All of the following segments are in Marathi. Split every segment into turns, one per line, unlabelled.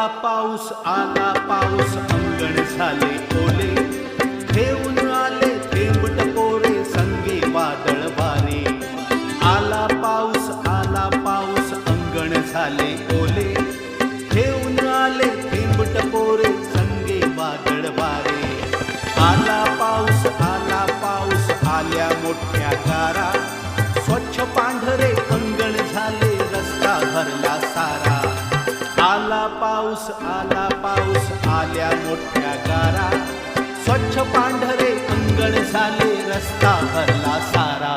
आला पाऊस अंगण झाले ओले, घेऊन आले थेंब टपोरे संगे वादळ वारे. आला पाऊस अंगण झाले ओले, घेऊन आले थेंब टपोरे संगे वादळ वारे. आला पाऊस आल्या मोठ्या गारा, स्वच्छ पांढरे अंगण झाले रस्ता भरला सारा. आला पाऊस आल्या मोठ्या गारा, स्वच्छ पांढरे अंगण झाले रस्ता भरला सारा.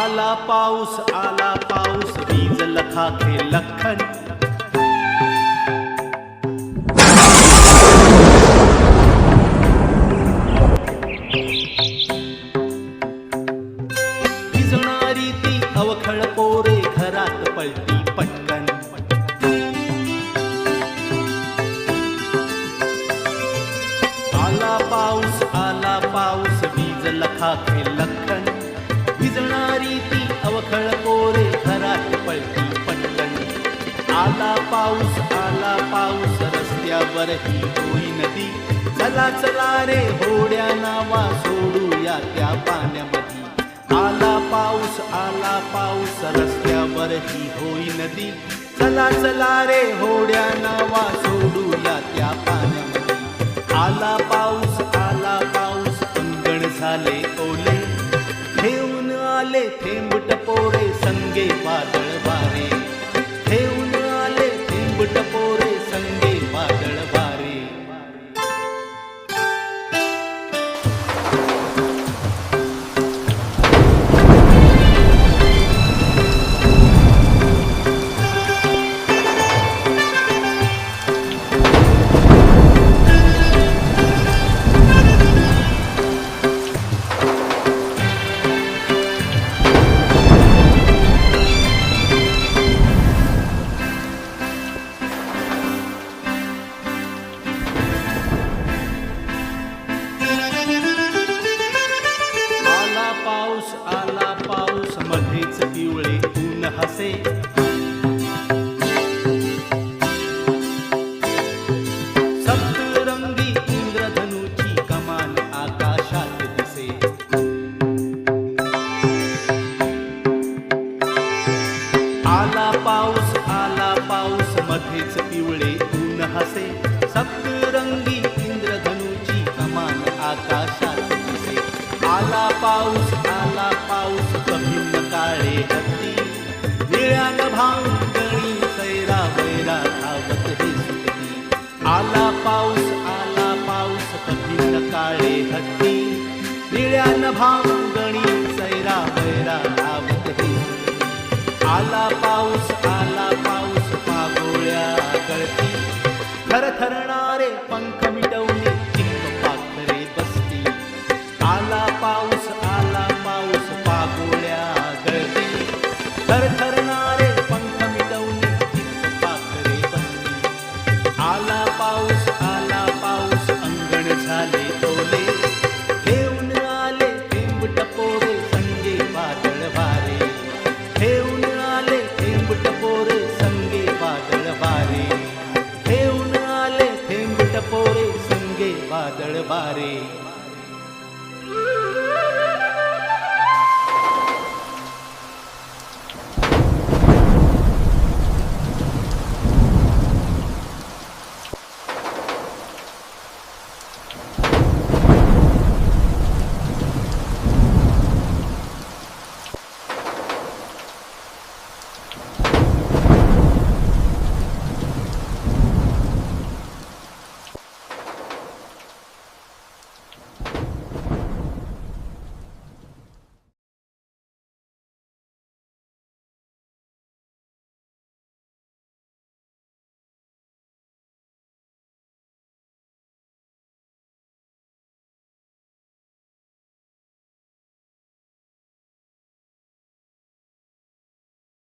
आला पाऊस वीज लखाखे लखन. भिजणारी ती अवखळ पोरे घरात पलटी पटकन. आला पाऊस वीज लखाखे लखन. भिजणारी ती अवखळ पोरे घरात पलटी पटकन. आला पाऊस रस्त्यावरही होई नदी. चला चला रे होड्या नावा सोडूया त्या पाण्यामध्ये. आला पाऊस रस्त्यावरही होई नदी. चला चला रे होड्या नावा सोडूया त्या पाण्यामध्ये. आला पाऊस अंगण झाले ओले, घेऊन आले थेंब टपोरे संगे वादळ वारे. घेऊन आले थेंब टपोरे संगे वादळ वारे. आला पाऊस मध्येच पिवळे ऊन हसे. सप्तरंगी इंद्रधनुची कमान आकाशात दिसे. आला पाऊस मध्येच पिवळे ऊन हसे. सप्तरंगी इंद्रधनुची कमान आकाशात दिसे. आला पाऊस कभिन्न काळे हत्ती. निळ्या नभांगणी सैरा वैरा धावत हे सुटती. आला पाऊस कभिन्न काळे हत्ती. निळ्या नभांगणी सैरा वैरा धावत हे सुटती. आला पाऊस पागोळ्या गळती. थरथरणारे पंख मिटवणे चिंब पाखरे बसती. आला पाऊस पागोळ्या गळती. थरथरणारे पंख मिटवणे चिंब पाखरे बसती. आला पाऊस अंगण झाले ओले, घेऊन आले थेंब टपोरे संगे वादळ वारे. घेऊन आले थेंब टपोरे संगे वादळ वारे. घेऊन आले थेंब टपोरे संगे वादळ वारे.